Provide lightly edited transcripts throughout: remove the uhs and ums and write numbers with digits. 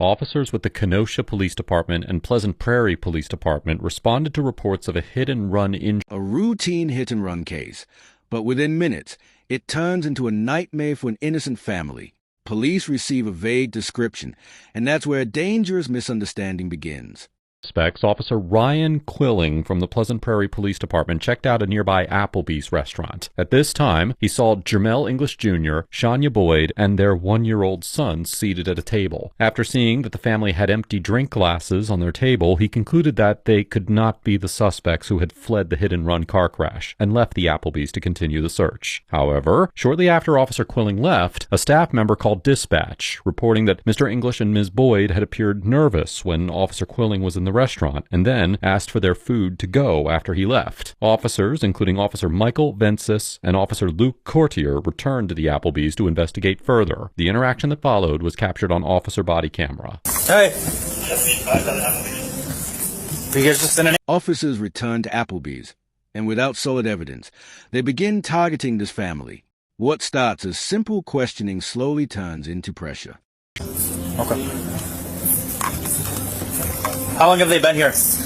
Officers with the Kenosha Police Department and Pleasant Prairie Police Department responded to reports of a hit-and-run injury. A routine hit-and-run case, but within minutes, it turns into a nightmare for an innocent family. Police receive a vague description, and that's where a dangerous misunderstanding begins. Suspects, Officer Ryan Quilling from the Pleasant Prairie Police Department checked out a nearby Applebee's restaurant. At this time, he saw Jermel English Jr., Shania Boyd, and their 1-year-old son seated at a table. After seeing that the family had empty drink glasses on their table, he concluded that they could not be the suspects who had fled the hit-and-run car crash and left the Applebee's to continue the search. However, shortly after Officer Quilling left, a staff member called dispatch, reporting that Mr. English and Ms. Boyd had appeared nervous when Officer Quilling was in the restaurant, and then asked for their food to go after he left. Officers, including Officer Michael Vensis and Officer Luke Courtier, returned to the Applebee's to investigate further. The interaction that followed was captured on officer body camera. Hey! You guys just sent an... Officers return to Applebee's, and without solid evidence, they begin targeting this family. What starts as simple questioning slowly turns into pressure. Okay. How long have they been here? Who's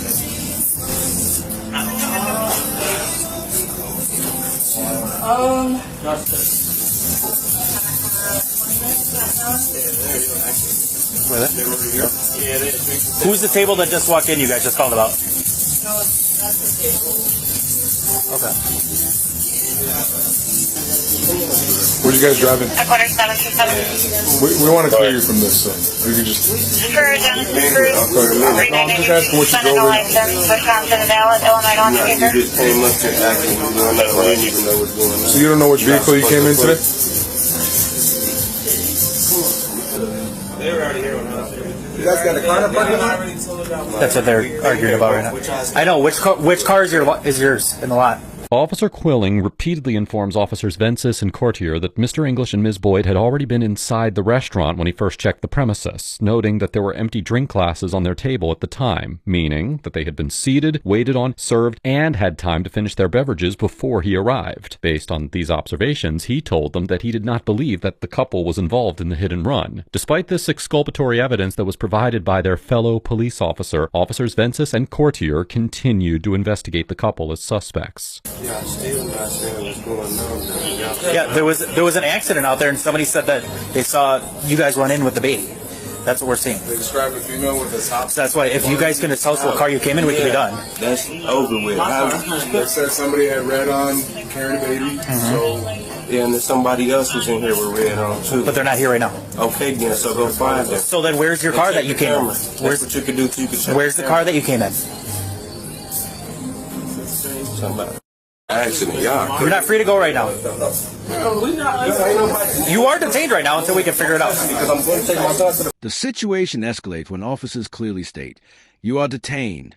the table that just walked in you guys just called about? Okay. Where are you guys driving? A quarter 727. We want to clear you from this, so you can just... For Genesis Cruise, I'm just asking what you Sunday drove in. license, Wisconsin and Dallas, Illinois, don't speaker. So you don't know which vehicle you came in today? They were already here when I was here. You guys got a car in the parking lot? That's what they're arguing about right now. I know. Which car is yours in the lot? Officer Quilling repeatedly informs Officers Vensis and Courtier that Mr. English and Ms. Boyd had already been inside the restaurant when he first checked the premises, noting that there were empty drink glasses on their table at the time, meaning that they had been seated, waited on, served, and had time to finish their beverages before he arrived. Based on these observations, he told them that he did not believe that the couple was involved in the hit and run. Despite this exculpatory evidence that was provided by their fellow police officer, Officers Vensis and Courtier continued to investigate the couple as suspects. Yeah, still not sure what's going on. Yeah, there was an accident out there, and somebody said that they saw you guys run in with the baby. That's what we're seeing. They described a female with a top. So that's why if you guys can just tell us what car you came in, we can be done. That's over with. They said somebody had red on, carrying a baby, so... Yeah, and there's somebody else who's in here with red on too. But they're not here right now. Okay, then, so go find them. So then where's your car that you came in? That's what you can do till you can check. Where's the car that you came in? Somebody. Accident, y'all. You're not free to go right now. You are detained right now until we can figure it out. Because I'm going to take my son to the... The situation escalates when officers clearly state, "You are detained."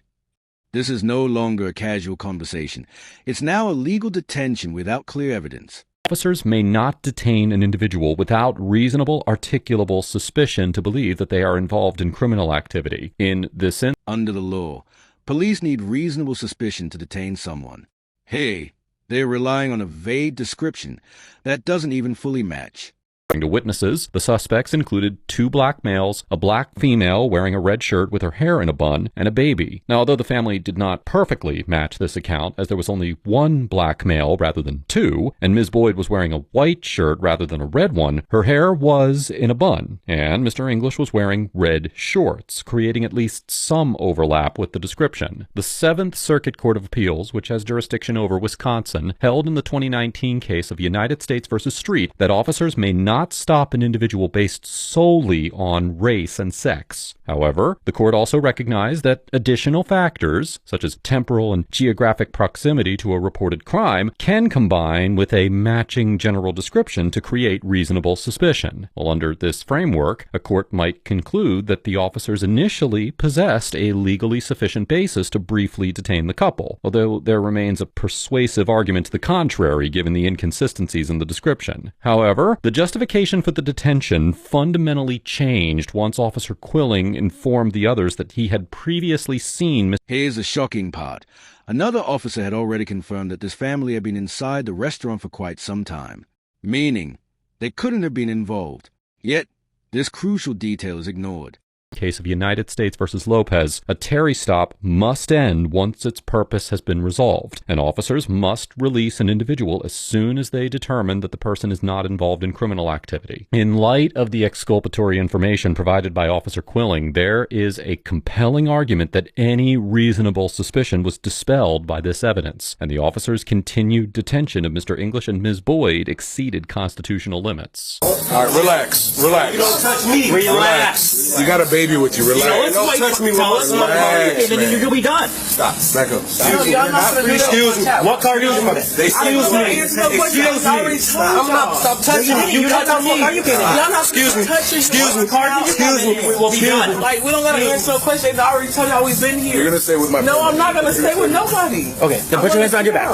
This is no longer a casual conversation. It's now a legal detention without clear evidence. Officers may not detain an individual without reasonable, articulable suspicion to believe that they are involved in criminal activity. In this instance, Under the law, police need reasonable suspicion to detain someone. Hey, they're relying on a vague description that doesn't even fully match. according to witnesses, the suspects included 2 black males, a black female wearing a red shirt with her hair in a bun, and a baby. Now, although the family did not perfectly match this account, as there was only 1 black male rather than 2, and Ms. Boyd was wearing a white shirt rather than a red one, her hair was in a bun, and Mr. English was wearing red shorts, creating at least some overlap with the description. The 7th Circuit Court of Appeals, which has jurisdiction over Wisconsin, held in the 2019 case of United States v. Street that officers may not stop an individual based solely on race and sex. However, the court also recognized that additional factors, such as temporal and geographic proximity to a reported crime, can combine with a matching general description to create reasonable suspicion. Well, under this framework, a court might conclude that the officers initially possessed a legally sufficient basis to briefly detain the couple, although there remains a persuasive argument to the contrary given the inconsistencies in the description. However, the justification for the detention fundamentally changed once Officer Quilling informed the others that he had previously seen Mr. Here's the shocking part. Another officer had already confirmed that this family had been inside the restaurant for quite some time, meaning they couldn't have been involved. Yet, this crucial detail is ignored. Case of United States versus Lopez, a Terry stop must end once its purpose has been resolved, and officers must release an individual as soon as they determine that the person is not involved in criminal activity. In light of the exculpatory information provided by Officer Quilling, there is a compelling argument that any reasonable suspicion was dispelled by this evidence, and the officers' continued detention of Mr. English and Ms. Boyd exceeded constitutional limits. All right, relax. Relax. You don't touch me. Relax. You got a baby with you. Relax. Don't touch me. Relax, And then you'll be done. Stop. Back up. Excuse me. What car you in? Excuse me. Excuse me. I'm not. Stop touching me. You touch me. Excuse me. Excuse me. Excuse me. We will be done. Like, we don't gotta answer no questions. I already told y'all we've been here. You're gonna stay with my. No, I'm not gonna stay with nobody. Okay, then put your hands on your back.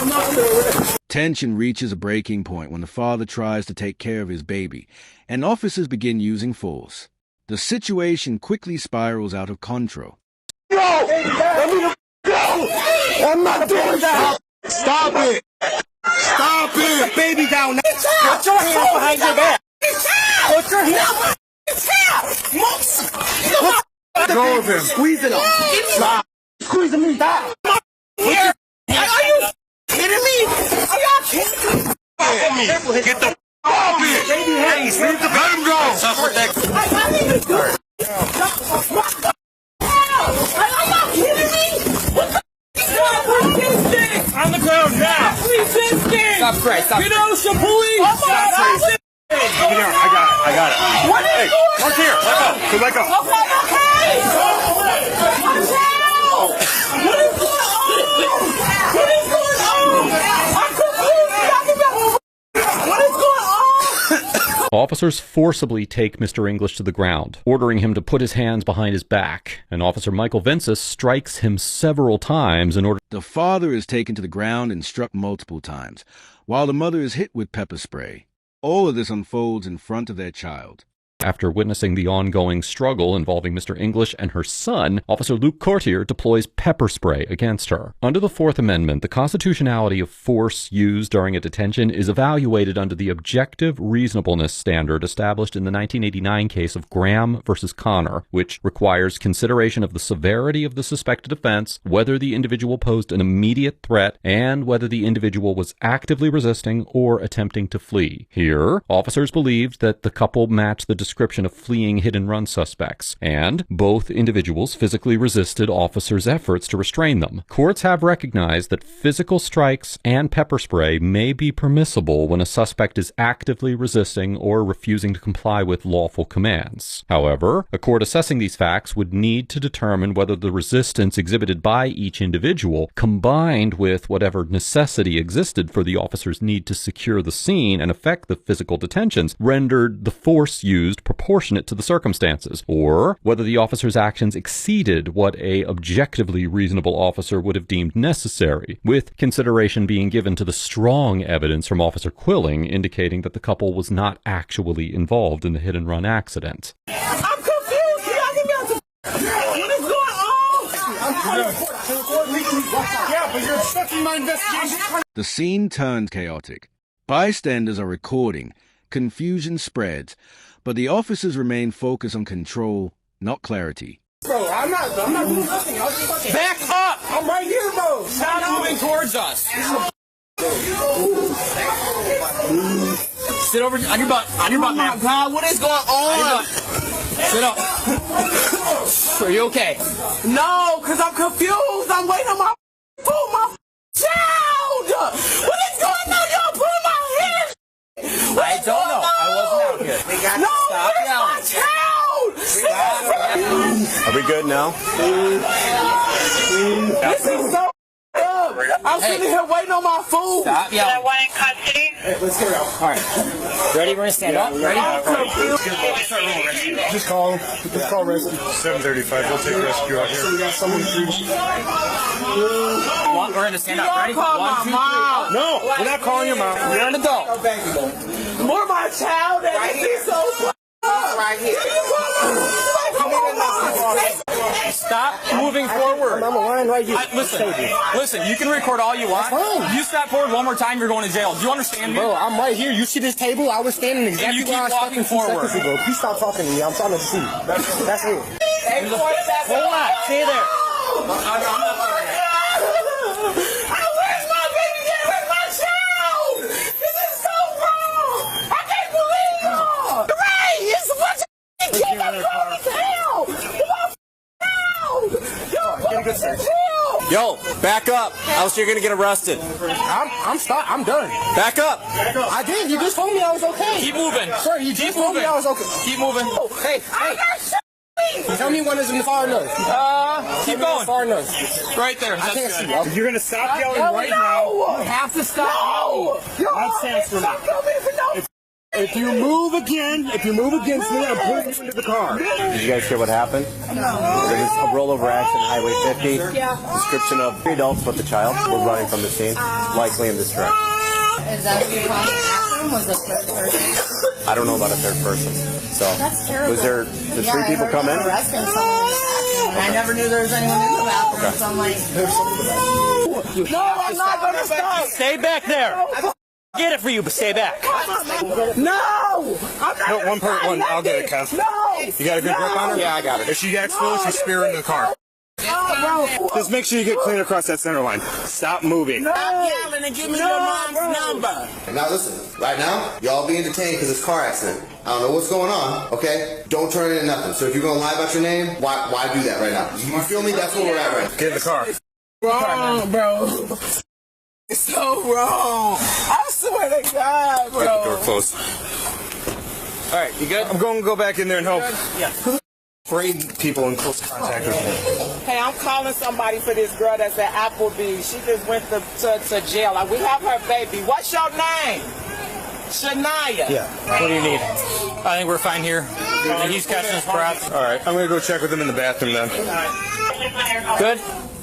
I'm not gonna. Tension reaches a breaking point when the father tries to take care of his baby, and officers begin using force. The situation quickly spirals out of control. No! I'm not doing that! Stop it! Stop it! Baby down now. Put your hands behind your back. Put your hands. Go with him. Squeeze it up. Stop. Squeezing me down. Here. Are you kidding me? Are y'all kidding me? Get the off it! Baby, hey, Let him go! I need to do it. Are y'all kidding me? What the f*** on the ground now. Stop crying. Stop. Get out, some police! I got it. What is going on? Look here. Let go. Let go. Okay. Watch out! What is going on? What is going on? I'm confused. What is going on? Officers forcibly take Mr. English to the ground, ordering him to put his hands behind his back, and Officer Michael Vinces strikes him several times in order. The father is taken to the ground and struck multiple times, while the mother is hit with pepper spray. All of this unfolds in front of their child. After witnessing the ongoing struggle involving Mr. English and her son, Officer Luke Courtier deploys pepper spray against her. Under the Fourth Amendment, the constitutionality of force used during a detention is evaluated under the objective reasonableness standard established in the 1989 case of Graham versus Connor, which requires consideration of the severity of the suspected offense, whether the individual posed an immediate threat, and whether the individual was actively resisting or attempting to flee. Here, officers believed that the couple matched the description of fleeing hit-and-run suspects, and both individuals physically resisted officers' efforts to restrain them. Courts have recognized that physical strikes and pepper spray may be permissible when a suspect is actively resisting or refusing to comply with lawful commands. However, a court assessing these facts would need to determine whether the resistance exhibited by each individual, combined with whatever necessity existed for the officer's need to secure the scene and effect the physical detentions, rendered the force used proportionate to the circumstances, or whether the officer's actions exceeded what a objectively reasonable officer would have deemed necessary, with consideration being given to the strong evidence from Officer Quilling indicating that the couple was not actually involved in the hit-and-run accident. I'm confused. What is going on? Yeah, but you're obstructing my investigation. The scene turns chaotic. Bystanders are recording. Confusion spreads. But the officers remain focused on control, not clarity. Bro, I'm not doing nothing. I was just fucking... Back up. I'm right here, bro. Stop moving towards us. Sit over on your butt. On your butt, man. Oh my God, what is going on? Sit up. Are you okay? No, because I'm confused. I'm waiting on my child. What is going on? Y'all pulling my hair. I don't know. I wasn't out here. We got to stop yelling. Are we good now? This is so up. I'm sitting here waiting on my food. Stop yelling. That one in custody? Let's get it out. All right. Ready? We're going to stand up. Ready? Just call him. Just call rescue. 7:35. We'll take rescue out here. So we got someone We're going to stand up. Ready? Call 1, 2, 3. my mom. No, we're not calling your mom. You're an adult. More my child that right is so right here. Stop moving forward. I'm a line right here. Listen, you can record all you want. You step forward one more time, you're going to jail. Do you understand me? Bro, I'm right here. You see this table? I was standing exactly where I was fucking 2 seconds ago. Please stop talking to me. I'm trying to see. That's it. Hold on. Stay there. Where's my baby? Where's my child? This is so wrong. I can't believe it. Ray, it's a bunch of kids. I'm going to hell. Yo, back up, else you're gonna get arrested. I'm done. Back up. I did. You just told me I was okay. Keep moving. Sir, you just told me I was okay. Keep moving. Hey. Tell me when is in the far north. Keep going. Far north. Right there. I can't see. You're gonna stop yelling right now. You have to stop. That stands for me. If you move against me, I'm putting you into the car. Did you guys hear what happened? No. There was a rollover accident, Highway 50. Yeah. Description of 3 adults with the child were running from the scene, likely in distress. Is that what you call an accident? Was a third person? I don't know about a third person. So, that's terrible. Was there the 3 people come in? Arresting someone in the bathroom. I never knew there was anyone in the bathroom, so I'm like, No, I'm not going to stop. Stay back there. Get it for you, but stay back. No! I'll get it, Kev. No! You got a good grip on her? Yeah, I got it. If she gets close, you spear her in the car. Just make sure you get clean across that center line. Stop moving. Stop yelling and give me your mom's number. Now listen, right now, y'all being detained because it's a car accident. I don't know what's going on, okay? Don't turn it into nothing. So if you're gonna lie about your name, why do that right now? You feel me? That's where we're at right now. Get in the car. Wrong, bro. It's so wrong. I swear to God, bro. Keep the door closed. All right, you good? I'm going to go back in there and help. Yeah. Bring people in close contact with me. Hey, I'm calling somebody for this girl that's at Applebee. She just went to jail. We have her baby. What's your name? Shania. Yeah. What do you need? I think we're fine here. He's catching his breath. All right. I'm going to go check with him in the bathroom then. Good?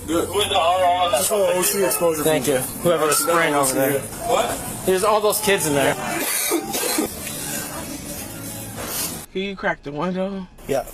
Good. Just a little OC exposure. Thank you. Whoever was spraying over there. What? There's all those kids in there. Can you crack the window? Yeah.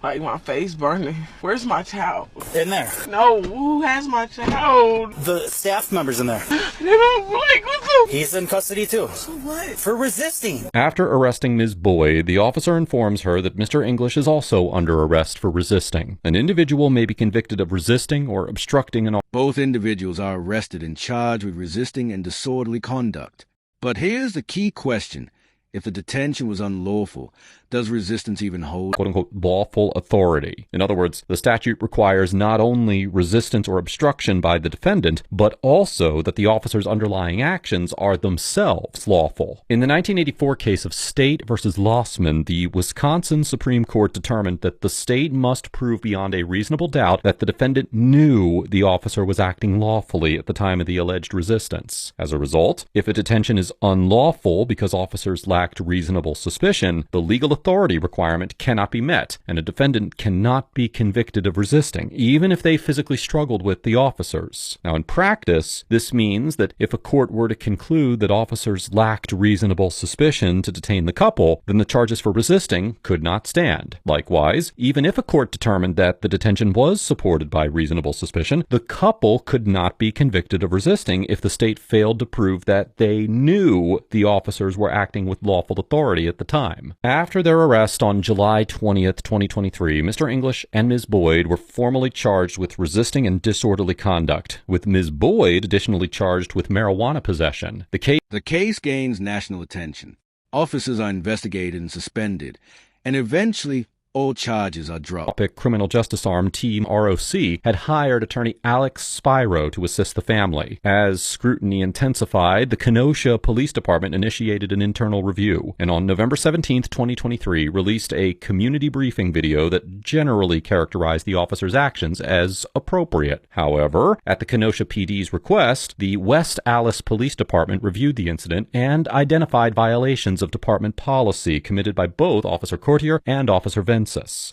Like my face burning. Where's my child? In there. No, who has my child? The staff members in there. They don't like what's up. He's in custody too. So what? For resisting. After arresting Ms. Boyd, the officer informs her that Mr. English is also under arrest for resisting. An individual may be convicted of resisting or obstructing an... Both individuals are arrested and charged with resisting and disorderly conduct. But here's the key question. If the detention was unlawful, does resistance even hold quote-unquote lawful authority? In other words, the statute requires not only resistance or obstruction by the defendant, but also that the officer's underlying actions are themselves lawful. In the 1984 case of State versus Lossman, the Wisconsin Supreme Court determined that the state must prove beyond a reasonable doubt that the defendant knew the officer was acting lawfully at the time of the alleged resistance. As a result, if a detention is unlawful because officers lacked reasonable suspicion, the legal authority requirement cannot be met, and a defendant cannot be convicted of resisting, even if they physically struggled with the officers. Now, in practice, this means that if a court were to conclude that officers lacked reasonable suspicion to detain the couple, then the charges for resisting could not stand. Likewise, even if a court determined that the detention was supported by reasonable suspicion, the couple could not be convicted of resisting if the state failed to prove that they knew the officers were acting with lawful authority at the time. After their arrest on July 20th, 2023, Mr. English and Ms. Boyd were formally charged with resisting and disorderly conduct, with Ms. Boyd additionally charged with marijuana possession. The case gains national attention. Officers are investigated and suspended, and eventually all charges are dropped. Criminal Justice Arm Team ROC had hired attorney Alex Spiro to assist the family. As scrutiny intensified, the Kenosha Police Department initiated an internal review, and on November 17th, 2023, released a community briefing video that generally characterized the officers' actions as appropriate. However, at the Kenosha PD's request, the West Allis Police Department reviewed the incident and identified violations of department policy committed by both Officer Courtier and Officer Vensis.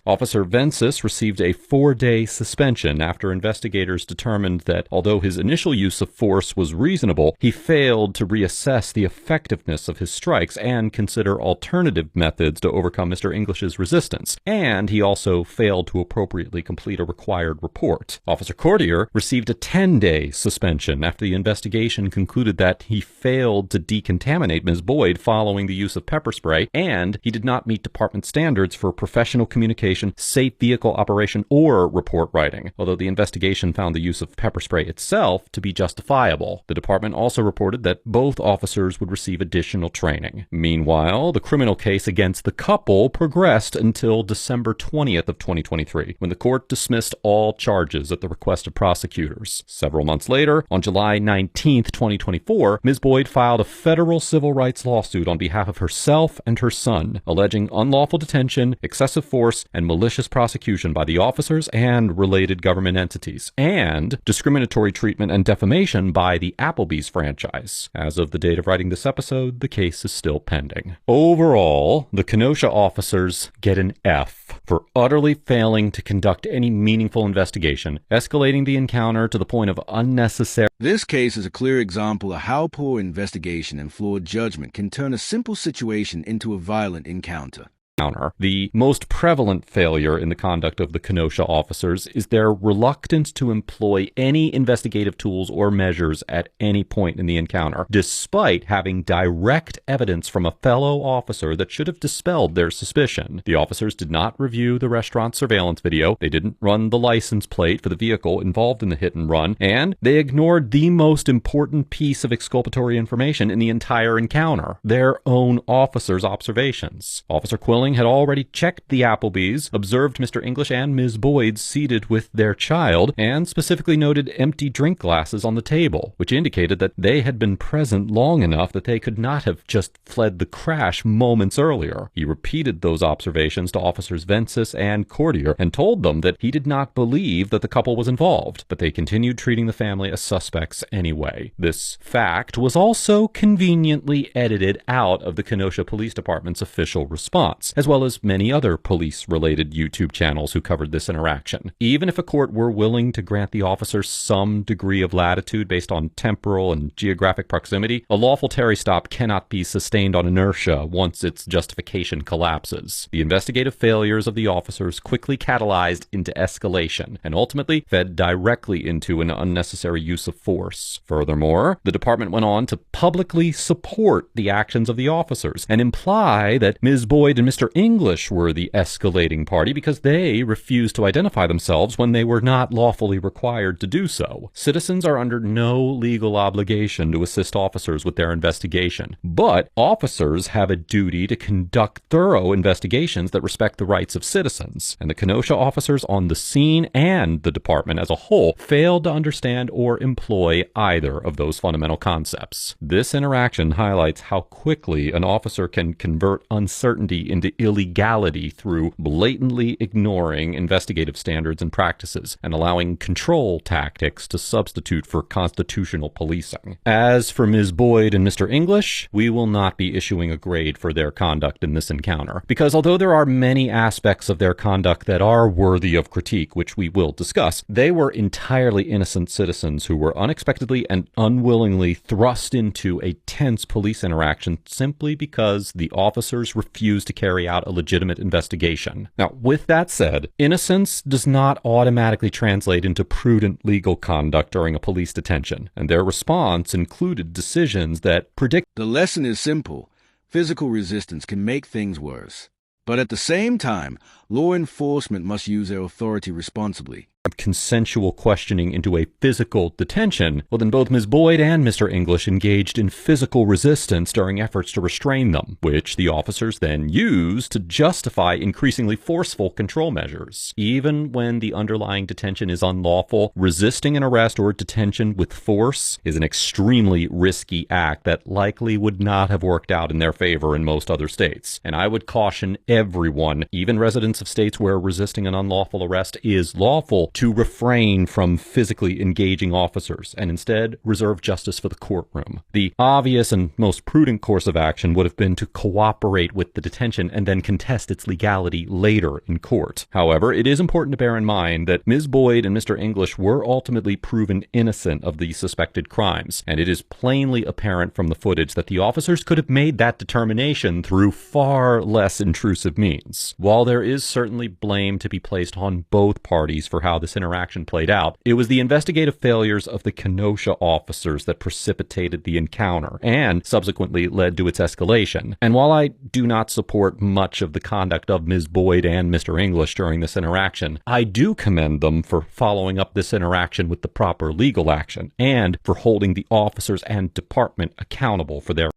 Officer Vensis received a 4-day suspension after investigators determined that although his initial use of force was reasonable, he failed to reassess the effectiveness of his strikes and consider alternative methods to overcome Mr. English's resistance. And he also also failed to appropriately complete a required report. Officer Courtier received a 10-day suspension after the investigation concluded that he failed to decontaminate Ms. Boyd following the use of pepper spray, and he did not meet department standards for professional communication, safe vehicle operation, or report writing, although the investigation found the use of pepper spray itself to be justifiable. The department also reported that both officers would receive additional training. Meanwhile, the criminal case against the couple progressed until December 20th of 2023, when the court dismissed all charges at the request of prosecutors. Several months later, on July 19th, 2024, Ms. Boyd filed a federal civil rights lawsuit on behalf of herself and her son, alleging unlawful detention, excessive force, and malicious prosecution by the officers and related government entities, and discriminatory treatment and defamation by the Applebee's franchise. As of the date of writing this episode, the case is still pending. Overall, the Kenosha officers get an F for utterly failing to conduct any meaningful investigation, escalating the encounter to the point of unnecessary. This case is a clear example of how poor investigation and flawed judgment can turn a simple situation into a violent encounter. The most prevalent failure in the conduct of the Kenosha officers is their reluctance to employ any investigative tools or measures at any point in the encounter, despite having direct evidence from a fellow officer that should have dispelled their suspicion. The officers did not review the restaurant surveillance video, they didn't run the license plate for the vehicle involved in the hit and run, and they ignored the most important piece of exculpatory information in the entire encounter: their own officers' observations. Officer Quilling had already checked the Applebee's, observed Mr. English and Ms. Boyd seated with their child, and specifically noted empty drink glasses on the table, which indicated that they had been present long enough that they could not have just fled the crash moments earlier. He repeated those observations to Officers Vensis and Courtier and told them that he did not believe that the couple was involved, but they continued treating the family as suspects anyway. This fact was also conveniently edited out of the Kenosha Police Department's official response, as well as many other police-related YouTube channels who covered this interaction. Even if a court were willing to grant the officers some degree of latitude based on temporal and geographic proximity, a lawful Terry stop cannot be sustained on inertia once its justification collapses. The investigative failures of the officers quickly catalyzed into escalation, and ultimately fed directly into an unnecessary use of force. Furthermore, the department went on to publicly support the actions of the officers and imply that Ms. Boyd and Mr. English were the escalating party because they refused to identify themselves when they were not lawfully required to do so. Citizens are under no legal obligation to assist officers with their investigation, but officers have a duty to conduct thorough investigations that respect the rights of citizens, and the Kenosha officers on the scene and the department as a whole failed to understand or employ either of those fundamental concepts. This interaction highlights how quickly an officer can convert uncertainty into illegality through blatantly ignoring investigative standards and practices and allowing control tactics to substitute for constitutional policing. As for Ms. Boyd and Mr. English, we will not be issuing a grade for their conduct in this encounter, because although there are many aspects of their conduct that are worthy of critique, which we will discuss, they were entirely innocent citizens who were unexpectedly and unwillingly thrust into a tense police interaction simply because the officers refused to carry out a legitimate investigation. Now, with that said, innocence does not automatically translate into prudent legal conduct during a police detention, and their response included decisions that predict. The lesson is simple. Physical resistance can make things worse. But at the same time, law enforcement must use their authority responsibly. Consensual questioning into a physical detention, well then both Ms. Boyd and Mr. English engaged in physical resistance during efforts to restrain them, which the officers then used to justify increasingly forceful control measures. Even when the underlying detention is unlawful, resisting an arrest or detention with force is an extremely risky act that likely would not have worked out in their favor in most other states. And I would caution everyone, even residents of states where resisting an unlawful arrest is lawful, to refrain from physically engaging officers and instead reserve justice for the courtroom. The obvious and most prudent course of action would have been to cooperate with the detention and then contest its legality later in court. However, it is important to bear in mind that Ms. Boyd and Mr. English were ultimately proven innocent of the suspected crimes, and it is plainly apparent from the footage that the officers could have made that determination through far less intrusive means. While there is certainly blame to be placed on both parties for how this interaction played out, it was the investigative failures of the Kenosha officers that precipitated the encounter and subsequently led to its escalation. And while I do not support much of the conduct of Ms. Boyd and Mr. English during this interaction, I do commend them for following up this interaction with the proper legal action and for holding the officers and department accountable for their